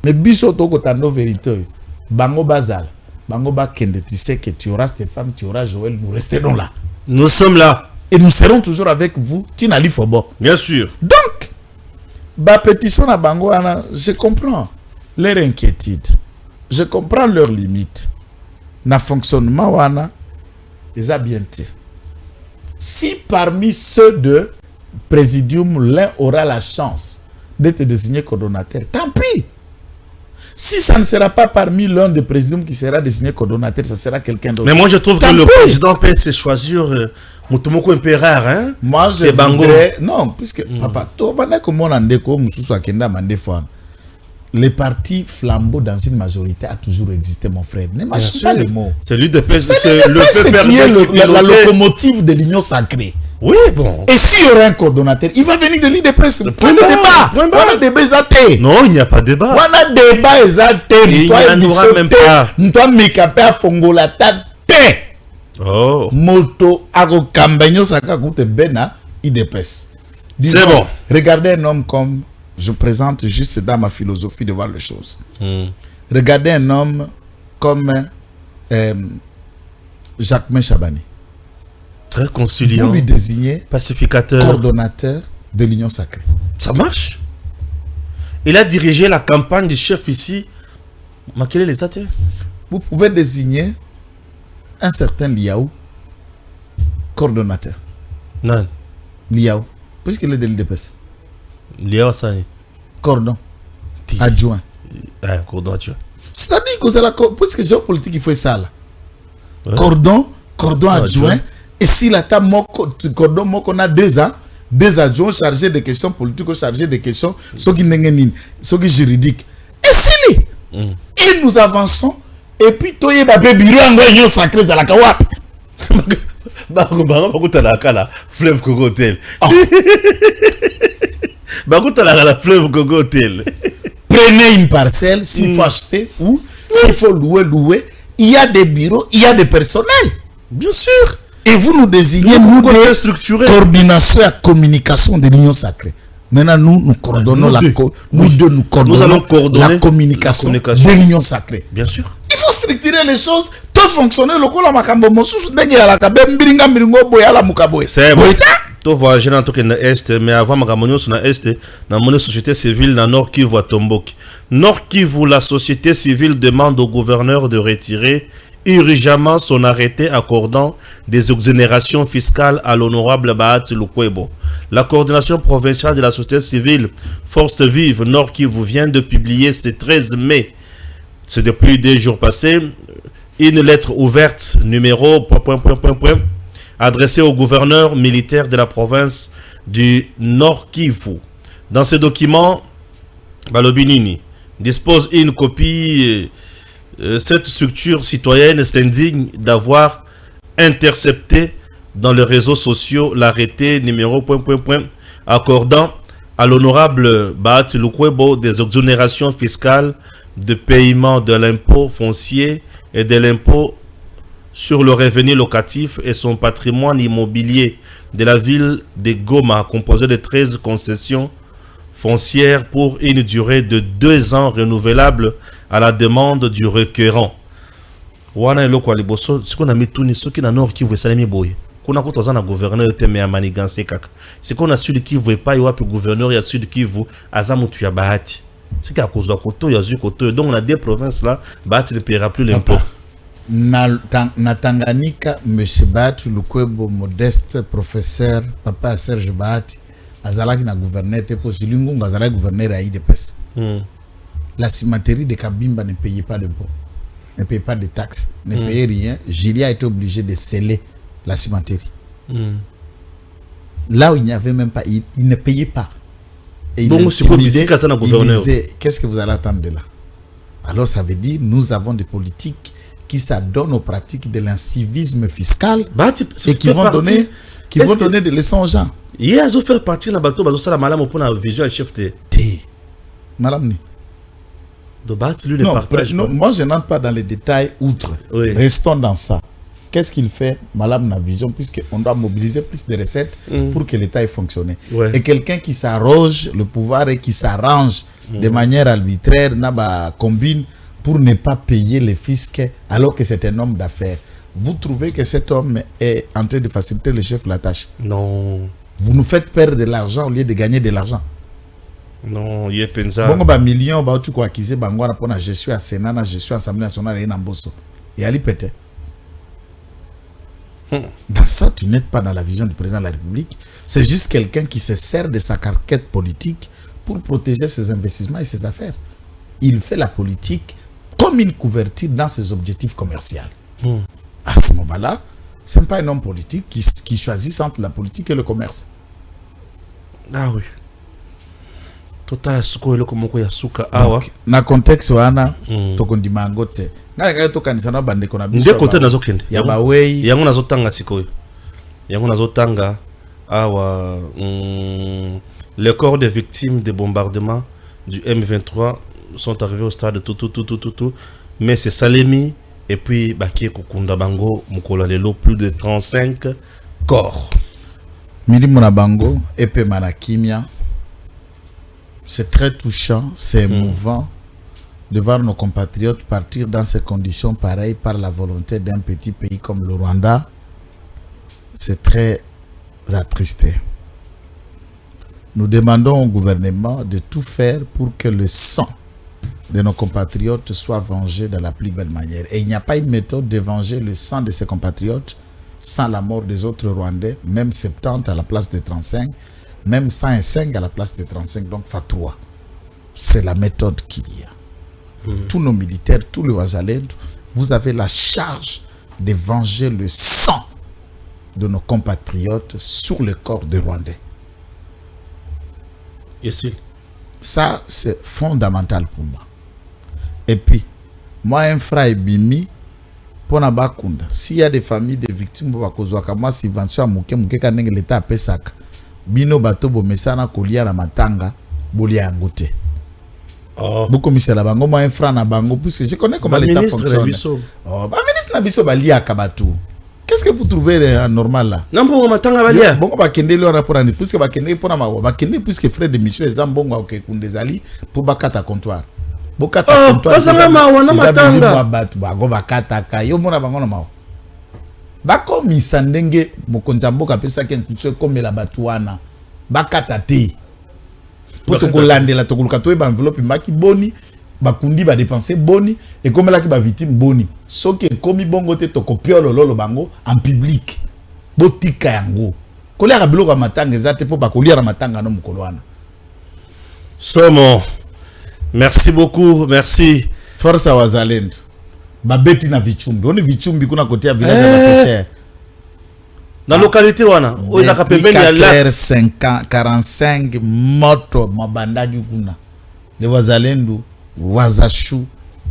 Mais biso toko tando vérité. Bango bazal. Bango bakende, tu sais que tu auras Stéphane, tu auras Joël, nous resterons là. Nous sommes là. Et nous serons toujours avec vous. Tinali Fobo. Bien sûr. Donc, ba pétition à Bango, je comprends leur inquiétude. Je comprends leurs limites. Na fonctionnement wana ils a bien été. Si parmi ceux de présidium l'un aura la chance d'être désigné coordonnateur, tant pis. Si ça ne sera pas parmi l'un des présidiums qui sera désigné coordonnateur, ça sera quelqu'un d'autre. Mais moi je trouve que le président peut se choisir Mutomoko un peu rare, hein? Moi je voudrais non, puisque papa, toi pendant que mon andeko mususu akenda mandefo. Les partis flambeaux dans une majorité a toujours existé, mon frère. Ne mâche pas les mots. C'est lui de c'est le qui est la locomotive de l'Union sacrée. Oui, bon. Et s'il y aura un coordonnateur, il va venir de l'IDPS. Point de débat. On a débat exaté. Non, il n'y a pas de débat. On a débat exaté. Il n'y en aura même pas. Toi, Mekapé a fongola tate. Oh. Moto, ago kambanyo saka koute bena IDPS. C'est bon. Regardez un homme comme... Je présente juste dans ma philosophie de voir les choses. Regardez un homme comme Jacquemain Chabani. Très conciliant. Vous lui désignez pacificateur, coordonnateur de l'Union sacrée. Ça marche. Il a dirigé la campagne du chef ici. Quel est les athées? Vous pouvez désigner un certain Liaou coordonnateur. Non. Liaou. Puisqu'il est de l'IDPS. Liaou Sani. Cordon. Adjoint. Cordon adjoint. C'est-à-dire que puisque géopolitique, il faut ça là. Ouais. Cordon adjoint. Et si la table cordon moko a 2 ans, 2 adjoints chargés de questions politiques, chargés de questions juridiques. Et si et nous avançons, et puis toye babé birango union sacrée dans la kawap. Fleuve Congo Hotel. La fleuve Congo Hotel. Prenez une parcelle, s'il faut acheter ou s'il faut louer. Il y a des bureaux, il y a des personnels. Bien sûr. Et vous nous désignez, nous, de coordination et communication de l'Union sacrée. Maintenant, nous coordonnons nous allons coordonner la communication de l'Union sacrée. Bien sûr. Il faut structurer les choses. Tout fonctionner le coup la makambo mosusu ndenge ya la kabe mbiringa mbiringo boya la mukaboy. C'est bon. To voyager dans tout na est mais avant makambo sur na est na mon société civile na Nord Kivu à Tomboki. Nord Kivu, la société civile demande au gouverneur de retirer urgemment son arrêté accordant des exonérations fiscales à l'honorable Bahati Lukwebo. La coordination provinciale de la société civile Force Vive Nord Kivu vient de publier ce 13 mai, c'est depuis 2 jours passés, une lettre ouverte numéro ... adressée au gouverneur militaire de la province du Nord Kivu. Dans ce document, Balobinini dispose une copie. Cette structure citoyenne s'indigne d'avoir intercepté dans les réseaux sociaux l'arrêté numéro ... accordant à l'honorable Bahati Lukwebo des exonérations fiscales de paiement de l'impôt foncier et de l'impôt sur le revenu locatif et son patrimoine immobilier de la ville de Goma, composé de 13 concessions foncières pour une durée de 2 ans renouvelable à la demande du requérant. Wana eloko aliboso siko na mituni soki na Nord Kivu esalemi boye. Kuna kotoza na gouverneur teme ya maniganse kaka. Siko na Sud Kivu epai wapi gouverneur ya Sud Kivu aza mutu ya Bahati. Siki akozwa koto ya zu koto. Donc on a 2 provinces là, Bahati ne paiera plus l'impôt. Na Tanganyika, M. Bahati Lukwebo, modeste professeur, papa Serge Bahati, azalaki na gouverneur te po Zilingunga azalaki gouverneur à IDPS. La cimenterie de Kabimba ne payait pas d'impôts, ne payait pas de taxes, ne payait rien. Julie a été obligé de sceller la cimenterie. Là où il n'y avait même pas, il ne payait pas. Et il disait, qu'est-ce que vous allez attendre de là? Alors ça veut dire, nous avons des politiques qui s'adonnent aux pratiques de l'incivisme fiscal et qui vont donner des leçons aux gens. Ils ont fait partie de la bateau, la malam pour la vision chef de Malam. Non, moi je n'entre pas dans les détails outre. Oui. Restons dans ça. Qu'est-ce qu'il fait, Malam na vision, puisqu'on doit mobiliser plus de recettes pour que l'État ait fonctionné. Ouais. Et quelqu'un qui s'arroge le pouvoir et qui s'arrange de manière arbitraire, combine pour ne pas payer les fiscs alors que c'est un homme d'affaires. Vous trouvez que cet homme est en train de faciliter le chef la tâche? Non. Vous nous faites perdre de l'argent au lieu de gagner de l'argent. Non, il y a pensa. Bon, bah millions, bah tu crois qu'ils aient bangouara pour la gestion à Sénat, la gestion à l'Assemblée nationale et Namboso. Et Ali Pété. Dans ça, tu n'es pas dans la vision du président de la République. C'est juste quelqu'un qui se sert de sa carquette politique pour protéger ses investissements et ses affaires. Il fait la politique comme une couverture dans ses objectifs commerciaux. À ce moment-là, ce n'est pas un homme politique qui choisit entre la politique et le commerce. Ah oui. Total suko eloko moko ya suka awa. Na contexte wana tokondima ngote. Ngaka tokanisa na bande kona biso. Nde kote nazokende. Ya bawei. Yango nazotanga sikoyo. Yango nazotanga awa les corps des victimes des bombardements du M23 sont arrivés au stade tout. Mais c'est Salemi et puis Bakie Kokunda Bango Mukola Lelo, plus de 35 corps. Mili Monabango Epe Manakimia. C'est très touchant, c'est émouvant de voir nos compatriotes partir dans ces conditions pareilles par la volonté d'un petit pays comme le Rwanda. C'est très attristé. Nous demandons au gouvernement de tout faire pour que le sang de nos compatriotes soit vengé de la plus belle manière. Et il n'y a pas une méthode de venger le sang de ces compatriotes sans la mort des autres Rwandais, même 70 à la place de 35. Même 105 à la place de 35, donc F3. C'est la méthode qu'il y a. Tous nos militaires, tous les Ouazalais, vous avez la charge de venger le sang de nos compatriotes sur le corps des Rwandais. Ici. Ça, c'est fondamental pour moi. Et puis, moi, un frère Bimi, pour Nabakunda, s'il y a des familles de victimes, moi, subvention à Mouké, l'État a payé ça. Bino bato bo mesana kolia na matanga bolia ngote. Beaucoup misela bango moi un franc na bango puisque je connais comment l'État fonctionne. Oh, ba ministre na biso balia kabatu. Qu'est-ce que vous trouvez anormal là? Non, bon, matanga balia. Bon, on va kende le rapport à puisque va kende pour na va kende puisque frère de mission ezambongo ok kundezali pour bakata comptoir. Bokata comptoir. Oh, ça ma wana matanga. Bago bakata ka yo mona bango na mawa. Bako misandenge mokonzambo kapesa ke ntuso komela batuana. Bakata te. Pour to kolandela to koluka to ba enveloppe maki boni. Bakundi ba dépenser boni et comme là qui ba victime boni soki komi bongo te to kopiolo lolo bango en public botika yango kolia biloko matanga ezate po ba kolia matanga no mukolwana Somo, merci beaucoup, merci. Force à wazalendo babeti na vichumbi oni vichumbi kuna kotia village ya pêcheur na localité wana o za kapembeni ya la 45 moto mabandagi kuna le wazalendo wazashu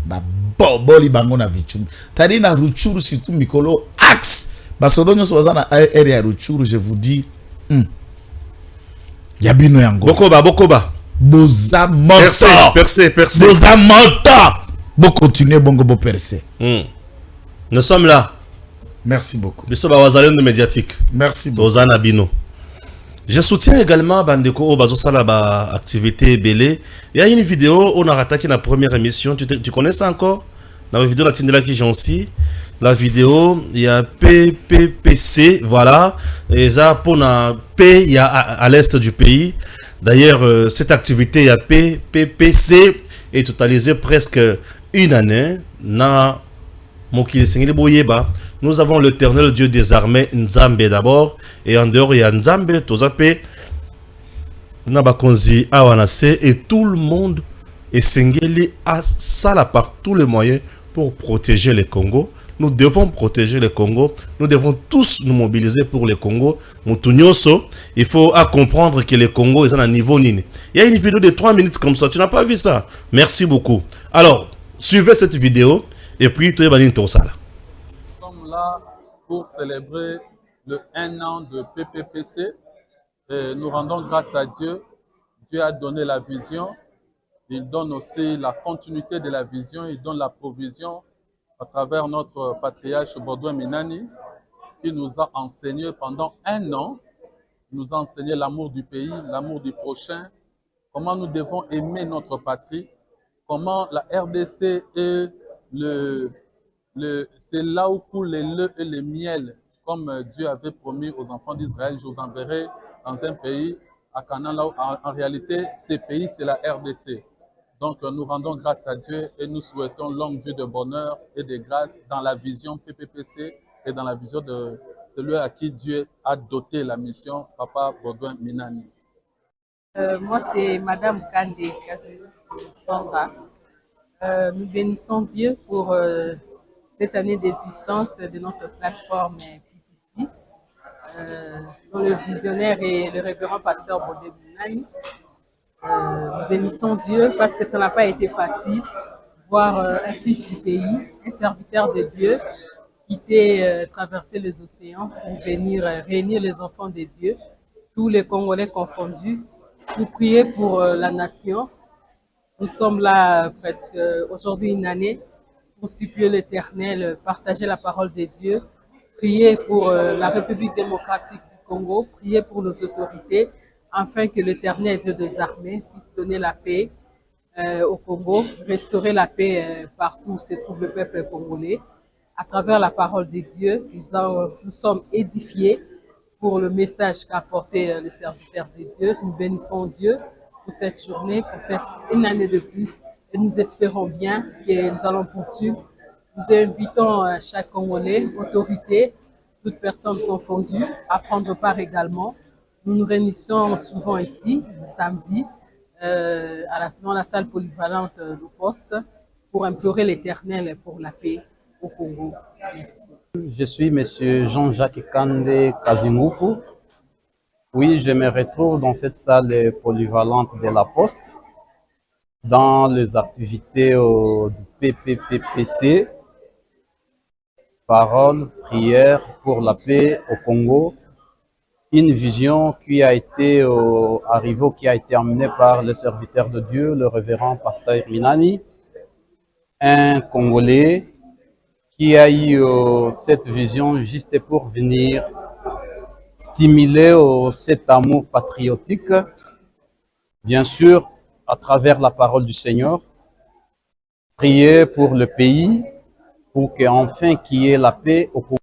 ba boboli bango na vichumbi tadi na ruchuru surtout mikolo axe basodonyo wazana area ruchuru je vous dis yabino yango bokoba boza moto percé boza moto bo continuer bongo bo percer nous sommes là. Merci beaucoup. Biso ba wazalendo médiatique. Merci beaucoup. Bozana bino. Je soutiens également Bandeko Obazo Salaba activité belé. Il y a une vidéo, on a rattaqué la première émission. Tu connais ça encore? Dans la vidéo, la Tindela qui j'en la vidéo, il y a PPPC, voilà. Et ça, pour la P, il y a à l'est du pays. D'ailleurs, cette activité, il y a PPPC, est totalisée presque une année. Na Mokili Sengili Boyeba. Nous avons l'éternel Dieu des armées, Nzambe d'abord, et en dehors il y a Nzambe, Tozape, Nabakonzi, Awanase, et tout le monde est Sengeli à ça par tous les moyens pour protéger le Congo. Nous devons protéger le Congo, nous devons tous nous mobiliser pour le Congo. Moutounyoso, il faut comprendre que le Congo est à un niveau nini. Il y a une vidéo de 3 minutes comme ça, tu n'as pas vu ça? Merci beaucoup. Alors, suivez cette vidéo, et puis tu es balin Tosala. Là pour célébrer le 1 an de PPPC. Et nous rendons grâce à Dieu. Dieu a donné la vision. Il donne aussi la continuité de la vision. Il donne la provision à travers notre patriarche Baudouin Minani qui nous a enseigné pendant 1 an. Il nous a enseigné l'amour du pays, l'amour du prochain, comment nous devons aimer notre patrie, comment la RDC est c'est là où coulent les lait et les miel, comme Dieu avait promis aux enfants d'Israël. Je vous enverrai dans un pays à Canaan, là où en réalité, ce pays, c'est la RDC. Donc, nous rendons grâce à Dieu et nous souhaitons longue vie de bonheur et de grâce dans la vision PPPC et dans la vision de celui à qui Dieu a doté la mission, Papa Baudouin Minani. Moi, c'est Madame Kande Sandra. Nous bénissons Dieu pour cette année d'existence de notre plateforme PPC, dont le visionnaire est le révérend pasteur Baudouin Minani. Nous bénissons Dieu parce que ça n'a pas été facile voir un fils du pays, un serviteur de Dieu, quitter, traverser les océans pour venir réunir les enfants de Dieu, tous les Congolais confondus, pour prier pour la nation. Nous sommes là presque aujourd'hui une année pour supplier l'Éternel, partager la parole de Dieu, prier pour la République démocratique du Congo, prier pour nos autorités, afin que l'Éternel, Dieu des armées, puisse donner la paix au Congo, restaurer la paix partout où se trouve le peuple congolais. À travers la parole de Dieu, nous sommes édifiés pour le message qu'a apporté le serviteur de Dieu. Nous bénissons Dieu pour cette journée, pour une année de plus. Et nous espérons bien que nous allons poursuivre. Nous invitons chaque Congolais, autorité, toute personne confondue, à prendre part également. Nous nous réunissons souvent ici, le samedi, dans la salle polyvalente du poste, pour implorer l'Éternel pour la paix au Congo. Merci. Je suis M. Jean-Jacques Kande Kazimufu. Oui, je me retrouve dans cette salle polyvalente de la Poste, dans les activités du PPPC, parole, prière pour la paix au Congo. Une vision qui a été arrivée, qui a été amenée par le serviteur de Dieu, le révérend pasteur Minani, un Congolais qui a eu cette vision juste pour venir stimuler cet amour patriotique, bien sûr, à travers la parole du Seigneur, prier pour le pays, pour qu'enfin qu'il y ait la paix au Congo.